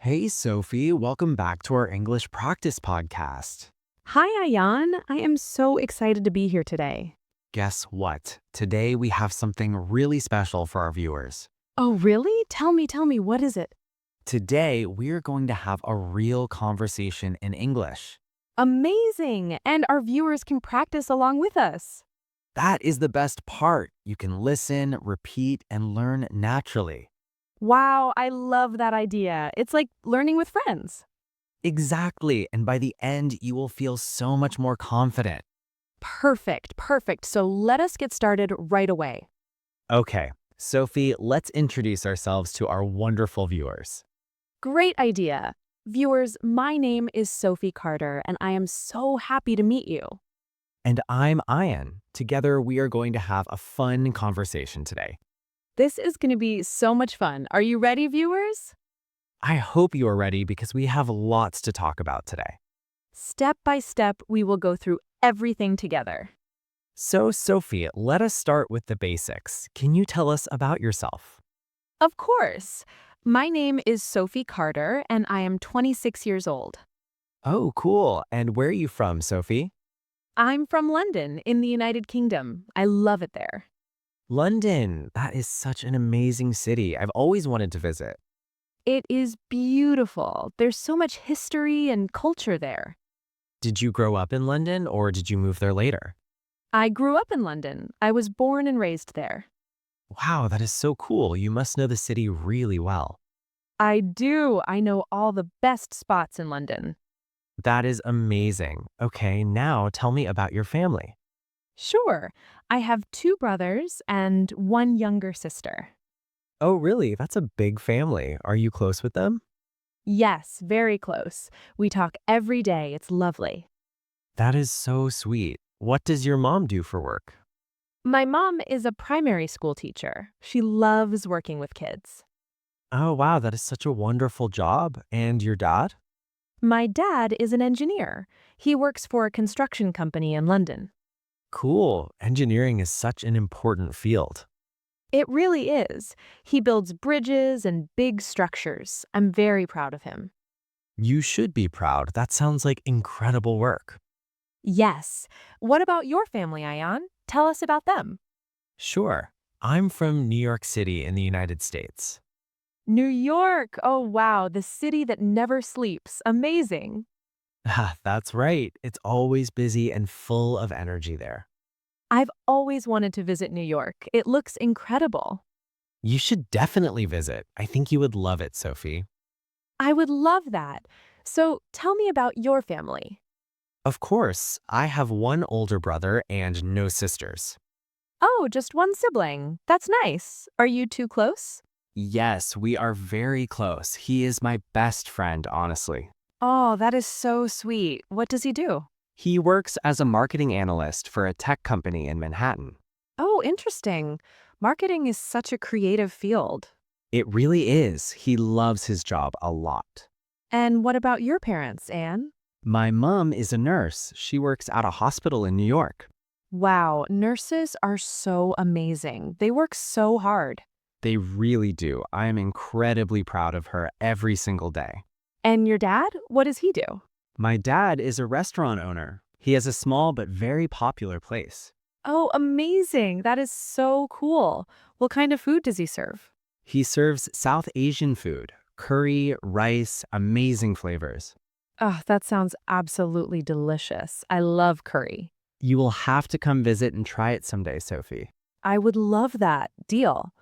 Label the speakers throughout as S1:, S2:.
S1: Hey, Sophie, welcome back to our English practice podcast.
S2: Hi, Ayan. I am so excited to be here today.
S1: Guess what? Today we have something really special for our viewers.
S2: Oh, really? Tell me, what is it?
S1: Today we're going to have a real conversation in English.
S2: Amazing! And our viewers can practice along with us.
S1: That is the best part. You can listen, repeat, and learn naturally.
S2: Wow, I love that idea. It's like learning with friends.
S1: Exactly, and by the end you will feel so much more confident.
S2: Perfect. So let us get started right away.
S1: Okay, Sophie, let's introduce ourselves to our wonderful viewers.
S2: Great idea. Viewers, my name is Sophie Carter, and I am so happy to meet you.
S1: And I'm Ian. Together we are going to have a fun conversation today.
S2: This is going to be so much fun. Are you ready, viewers?
S1: I hope you are ready because we have lots to talk about today.
S2: Step by step, we will go through everything together.
S1: So, Sophie, let us start with the basics. Can you tell us about yourself?
S2: Of course. My name is Sophie Carter, and I am 26 years old.
S1: Oh, cool. And where are you from, Sophie?
S2: I'm from London, in the United Kingdom. I love it there.
S1: London. That is such an amazing city. I've always wanted to visit.
S2: It is beautiful. There's so much history and culture there.
S1: Did you grow up in London or did you move there later?
S2: I grew up in London. I was born and raised there.
S1: Wow, that is so cool. You must know the city really well.
S2: I do. I know all the best spots in London.
S1: That is amazing. Okay, now tell me about your family.
S2: Sure. I have two brothers and one younger sister.
S1: Oh, really? That's a big family. Are you close with them?
S2: Yes, very close. We talk every day. It's lovely.
S1: That is so sweet. What does your mom do for work?
S2: My mom is a primary school teacher. She loves working with kids.
S1: Oh, wow, that is such a wonderful job. And your dad?
S2: My dad is an engineer. He works for a construction company in London.
S1: Cool. Engineering is such an important field.
S2: It really is. He builds bridges and big structures. I'm very proud of him.
S1: You should be proud. That sounds like incredible work.
S2: Yes. What about your family, Ayan? Tell us about them.
S1: Sure. I'm from New York City in the United States.
S2: New York. Oh, wow. The city that never sleeps. Amazing.
S1: That's right. It's always busy and full of energy there.
S2: I've always wanted to visit New York. It looks incredible.
S1: You should definitely visit. I think you would love it, Sophie.
S2: I would love that. So tell me about your family.
S1: Of course, I have one older brother and no sisters.
S2: Oh, just one sibling. That's nice. Are you too close?
S1: Yes, we are very close. He is my best friend, honestly.
S2: Oh, that is so sweet. What does he do?
S1: He works as a marketing analyst for a tech company in Manhattan.
S2: Oh, interesting. Marketing is such a creative field.
S1: It really is. He loves his job a lot.
S2: And what about your parents, Anne?
S1: My mom is a nurse. She works at a hospital in New York.
S2: Wow, nurses are so amazing. They work so hard.
S1: They really do. I am incredibly proud of her every single day.
S2: And your dad? What does he do?
S1: My dad is a restaurant owner. He has a small but very popular place.
S2: Oh, amazing. That is so cool. What kind of food does he serve?
S1: He serves South Asian food, curry, rice, amazing flavors.
S2: Oh, that sounds absolutely delicious. I love curry.
S1: You will have to come visit and try it someday, Sophie.
S2: I would love that. Deal.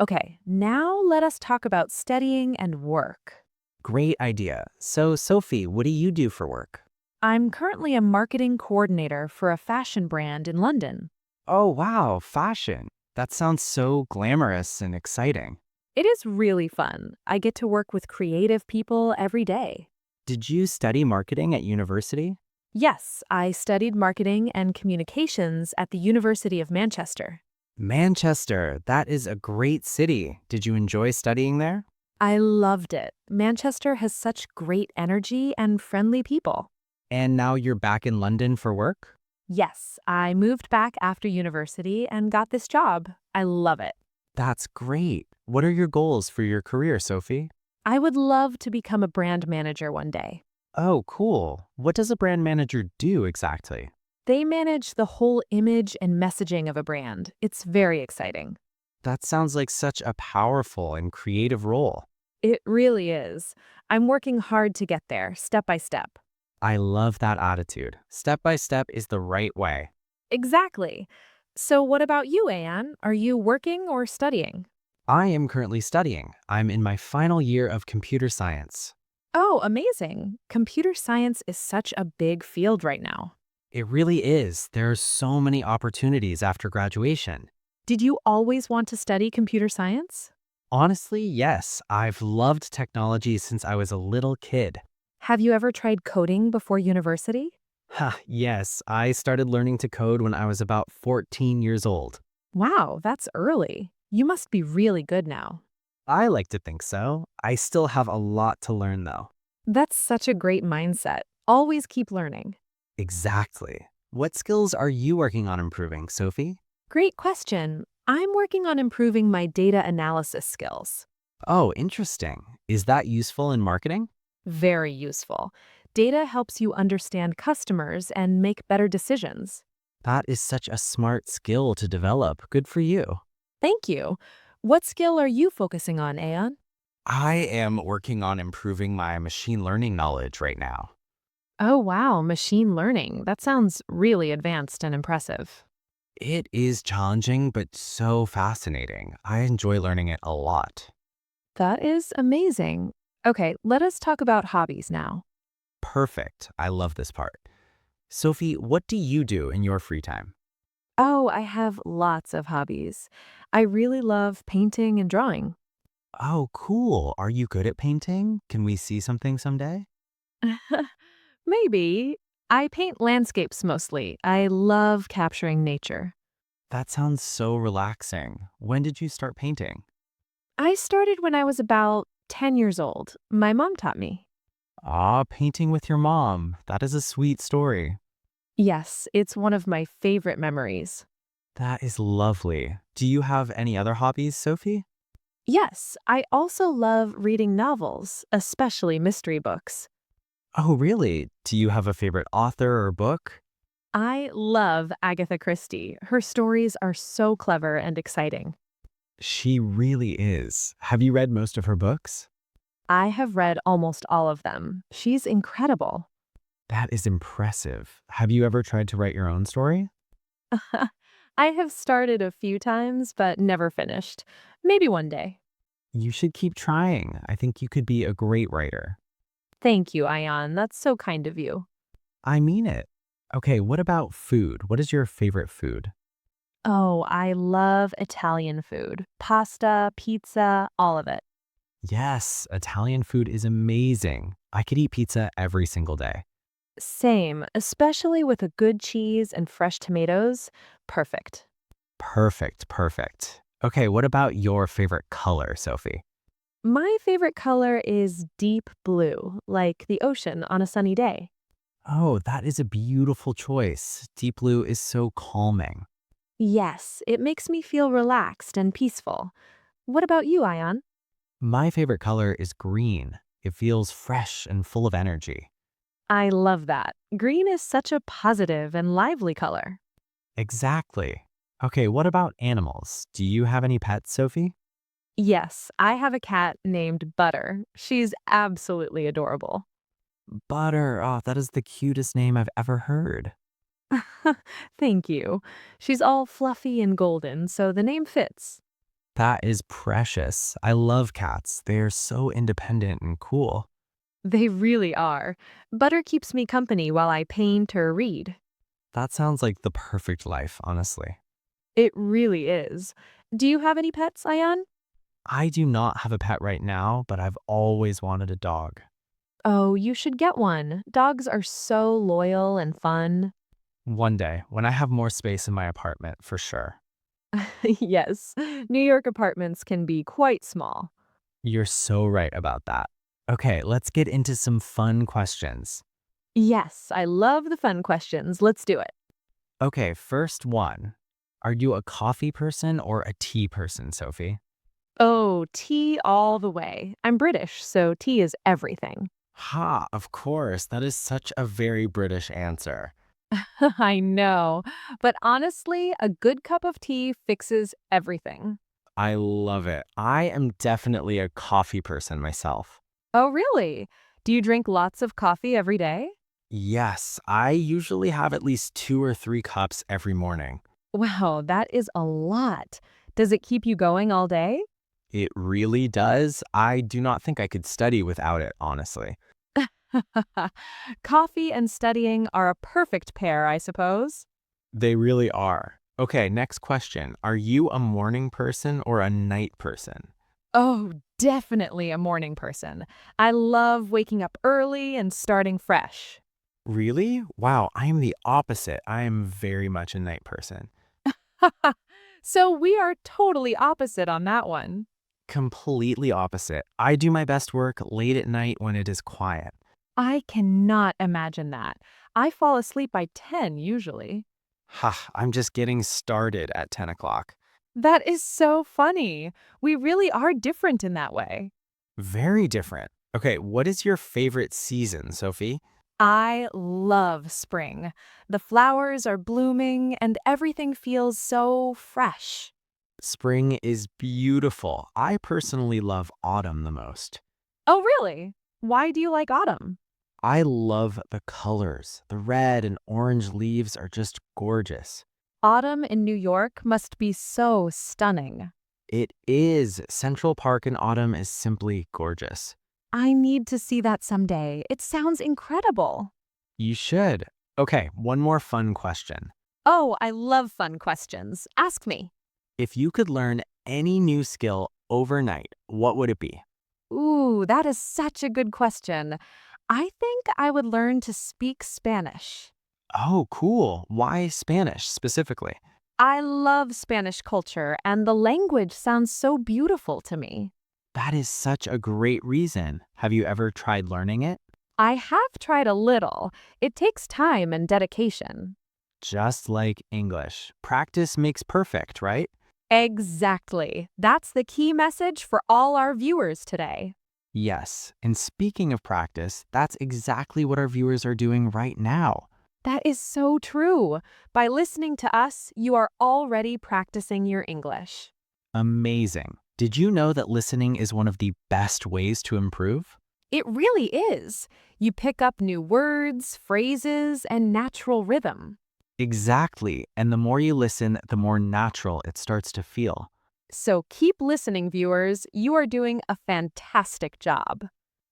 S2: Okay, now let us talk about studying and work.
S1: Great idea. So, Sophie, what do you do for work?
S2: I'm currently a marketing coordinator for a fashion brand in London.
S1: Oh, wow, fashion. That sounds so glamorous and exciting.
S2: It is really fun. I get to work with creative people every day.
S1: Did you study marketing at university?
S2: Yes, I studied marketing and communications at the University of Manchester.
S1: Manchester, that is a great city. Did you enjoy studying there?
S2: I loved it. Manchester has such great energy and friendly people.
S1: And now you're back in London for work?
S2: Yes, I moved back after university and got this job. I love it.
S1: That's great. What are your goals for your career, Sophie?
S2: I would love to become a brand manager one day.
S1: Oh, cool. What does a brand manager do exactly?
S2: They manage the whole image and messaging of a brand. It's very exciting.
S1: That sounds like such a powerful and creative role.
S2: It really is. I'm working hard to get there, step by step.
S1: I love that attitude. Step by step is the right way.
S2: Exactly. So, what about you, Anne? Are you working or studying?
S1: I am currently studying. I'm in my final year of computer science.
S2: Oh, amazing. Computer science is such a big field right now.
S1: It really is. There are so many opportunities after graduation.
S2: Did you always want to study computer science?
S1: Honestly, yes. I've loved technology since I was a little kid.
S2: Have you ever tried coding before university?
S1: Ha, yes. I started learning to code when I was about 14 years old.
S2: Wow, that's early. You must be really good now.
S1: I like to think so. I still have a lot to learn, though.
S2: That's such a great mindset. Always keep learning.
S1: Exactly. What skills are you working on improving, Sophie?
S2: Great question. I'm working on improving my data analysis skills.
S1: Oh, interesting. Is that useful in marketing?
S2: Very useful. Data helps you understand customers and make better decisions.
S1: That is such a smart skill to develop. Good for you.
S2: Thank you. What skill are you focusing on, Aeon?
S1: I am working on improving my machine learning knowledge right now.
S2: Oh, wow, machine learning. That sounds really advanced and impressive.
S1: It is challenging, but so fascinating. I enjoy learning it a lot.
S2: That is amazing. Okay, let us talk about hobbies now.
S1: Perfect. I love this part. Sophie, what do you do in your free time?
S2: Oh, I have lots of hobbies. I really love painting and drawing.
S1: Oh, cool. Are you good at painting? Can we see something someday?
S2: Maybe. I paint landscapes mostly. I love capturing nature.
S1: That sounds so relaxing. When did you start painting?
S2: I started when I was about 10 years old. My mom taught me.
S1: Ah, painting with your mom. That is a sweet story.
S2: Yes, it's one of my favorite memories.
S1: That is lovely. Do you have any other hobbies, Sophie?
S2: Yes, I also love reading novels, especially mystery books.
S1: Oh, really? Do you have a favorite author or book?
S2: I love Agatha Christie. Her stories are so clever and exciting.
S1: She really is. Have you read most of her books?
S2: I have read almost all of them. She's incredible.
S1: That is impressive. Have you ever tried to write your own story?
S2: I have started a few times, but never finished. Maybe one day.
S1: You should keep trying. I think you could be a great writer.
S2: Thank you, Ayan. That's so kind of you.
S1: I mean it. Okay, what about food? What is your favorite food?
S2: Oh, I love Italian food. Pasta, pizza, all of it.
S1: Yes, Italian food is amazing. I could eat pizza every single day.
S2: Same, especially with a good cheese and fresh tomatoes. Perfect.
S1: Perfect, perfect. Okay, what about your favorite color, Sophie?
S2: My favorite color is deep blue, like the ocean on a sunny day.
S1: Oh, that is a beautiful choice. Deep blue is so calming.
S2: Yes, it makes me feel relaxed and peaceful. What about you, Ayan?
S1: My favorite color is green. It feels fresh and full of energy.
S2: I love that. Green is such a positive and lively color.
S1: Exactly. Okay, what about animals? Do you have any pets, Sophie?
S2: Yes, I have a cat named Butter. She's absolutely adorable.
S1: Butter. Oh, that is the cutest name I've ever heard.
S2: Thank you. She's all fluffy and golden, so the name fits.
S1: That is precious. I love cats. They are so independent and cool.
S2: They really are. Butter keeps me company while I paint or read.
S1: That sounds like the perfect life, honestly.
S2: It really is. Do you have any pets, Ayan?
S1: I do not have a pet right now, but I've always wanted a dog.
S2: Oh, you should get one. Dogs are so loyal and fun.
S1: One day, when I have more space in my apartment, for sure.
S2: Yes, New York apartments can be quite small.
S1: You're so right about that. Okay, let's get into some fun questions.
S2: Yes, I love the fun questions. Let's do it.
S1: Okay, first one. Are you a coffee person or a tea person, Sophie?
S2: Oh, tea all the way. I'm British, so tea is everything.
S1: Ha, of course. That is such a very British answer.
S2: I know, but honestly, a good cup of tea fixes everything.
S1: I love it. I am definitely a coffee person myself.
S2: Oh, really? Do you drink lots of coffee every day?
S1: Yes, I usually have at least 2 or 3 cups every morning.
S2: Wow, that is a lot. Does it keep you going all day?
S1: It really does. I do not think I could study without it, honestly.
S2: Coffee and studying are a perfect pair, I suppose.
S1: They really are. Okay, next question. Are you a morning person or a night person?
S2: Oh, definitely a morning person. I love waking up early and starting fresh.
S1: Really? Wow, I am the opposite. I am very much a night person.
S2: So we are totally opposite on that one.
S1: Completely opposite. I do my best work late at night when it is quiet.
S2: I cannot imagine that. I fall asleep by 10 usually.
S1: Ha, I'm just getting started at 10 o'clock.
S2: That is so funny. We really are different in that way.
S1: Very different. Okay, what is your favorite season, Sophie?
S2: I love spring. The flowers are blooming and everything feels so fresh.
S1: Spring is beautiful. I personally love autumn the most.
S2: Oh, really? Why do you like autumn?
S1: I love the colors. The red and orange leaves are just gorgeous.
S2: Autumn in New York must be so stunning.
S1: It is. Central Park in autumn is simply gorgeous.
S2: I need to see that someday. It sounds incredible.
S1: You should. Okay, one more fun question.
S2: Oh, I love fun questions. Ask me.
S1: If you could learn any new skill overnight, what would it be?
S2: Ooh, that is such a good question. I think I would learn to speak Spanish.
S1: Oh, cool. Why Spanish specifically?
S2: I love Spanish culture, and the language sounds so beautiful to me.
S1: That is such a great reason. Have you ever tried learning it?
S2: I have tried a little. It takes time and dedication.
S1: Just like English. Practice makes perfect, right?
S2: Exactly. That's the key message for all our viewers today.
S1: Yes. And speaking of practice, that's exactly what our viewers are doing right now.
S2: That is so true. By listening to us, you are already practicing your English.
S1: Amazing. Did you know that listening is one of the best ways to improve?
S2: It really is. You pick up new words, phrases, and natural rhythm.
S1: Exactly. And the more you listen, the more natural it starts to feel.
S2: So keep listening, viewers. You are doing a fantastic job.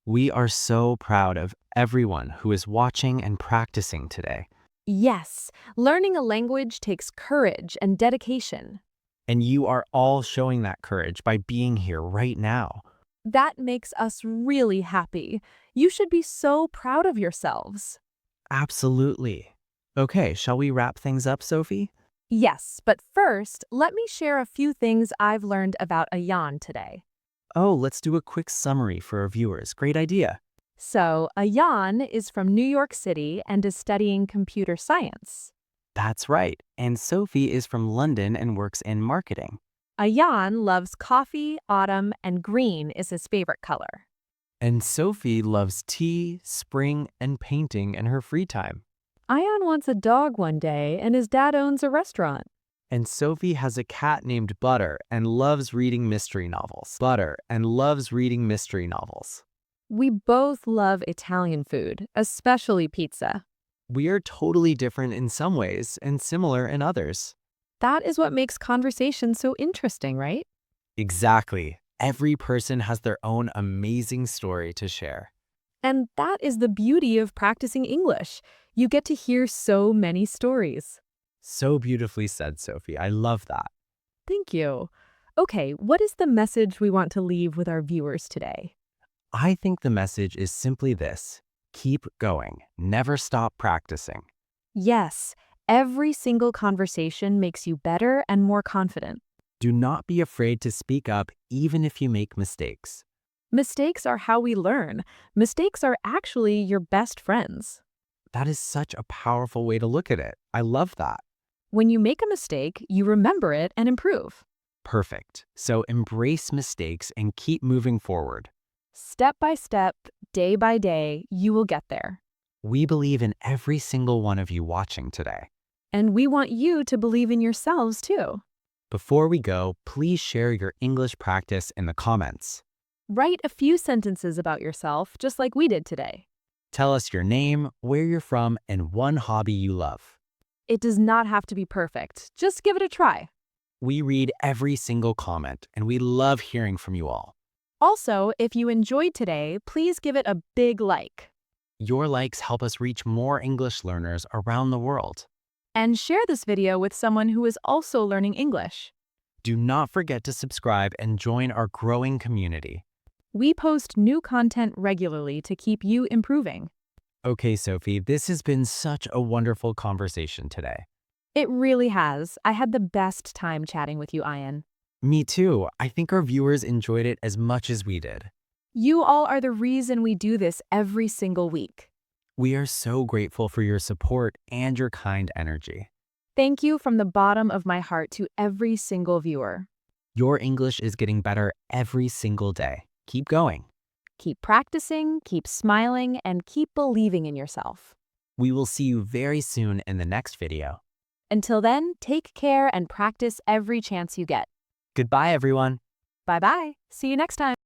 S1: We are so proud of everyone who is watching and practicing today.
S2: Yes, learning a language takes courage and dedication.
S1: And you are all showing that courage by being here right now.
S2: That makes us really happy. You should be so proud of yourselves.
S1: Absolutely. Okay, shall we wrap things up, Sophie?
S2: Yes, but first, let me share a few things I've learned about Ayan today.
S1: Oh, let's do a quick summary for our viewers. Great idea.
S2: So, Ayan is from New York City and is studying computer science.
S1: That's right. And Sophie is from London and works in marketing.
S2: Ayan loves coffee, autumn, and green is his favorite color.
S1: And Sophie loves tea, spring, and painting in her free time.
S2: Ayan wants a dog one day, and his dad owns a restaurant.
S1: And Sophie has a cat named Butter and loves reading mystery novels. Butter and loves reading mystery novels.
S2: We both love Italian food, especially pizza.
S1: We are totally different in some ways and similar in others.
S2: That is what makes conversation so interesting, right?
S1: Exactly. Every person has their own amazing story to share.
S2: And that is the beauty of practicing English. You get to hear so many stories.
S1: So beautifully said, Sophie. I love that.
S2: Thank you. Okay, what is the message we want to leave with our viewers today?
S1: I think the message is simply this: keep going, never stop practicing.
S2: Yes, every single conversation makes you better and more confident.
S1: Do not be afraid to speak up even if you make mistakes.
S2: Mistakes are how we learn. Mistakes are actually your best friends.
S1: That is such a powerful way to look at it. I love that.
S2: When you make a mistake, you remember it and improve.
S1: Perfect. So embrace mistakes and keep moving forward.
S2: Step by step, day by day, you will get there.
S1: We believe in every single one of you watching today.
S2: And we want you to believe in yourselves too.
S1: Before we go, please share your English practice in the comments.
S2: Write a few sentences about yourself, just like we did today.
S1: Tell us your name, where you're from, and one hobby you love.
S2: It does not have to be perfect. Just give it a try.
S1: We read every single comment, and we love hearing from you all.
S2: Also, if you enjoyed today, please give it a big like.
S1: Your likes help us reach more English learners around the world.
S2: And share this video with someone who is also learning English.
S1: Do not forget to subscribe and join our growing community.
S2: We post new content regularly to keep you improving.
S1: Okay, Sophie, this has been such a wonderful conversation today.
S2: It really has. I had the best time chatting with you, Ian.
S1: Me too. I think our viewers enjoyed it as much as we did.
S2: You all are the reason we do this every single week.
S1: We are so grateful for your support and your kind energy.
S2: Thank you from the bottom of my heart to every single viewer.
S1: Your English is getting better every single day. Keep going.
S2: Keep practicing, keep smiling, and keep believing in yourself.
S1: We will see you very soon in the next video.
S2: Until then, take care and practice every chance you get.
S1: Goodbye, everyone.
S2: Bye-bye. See you next time.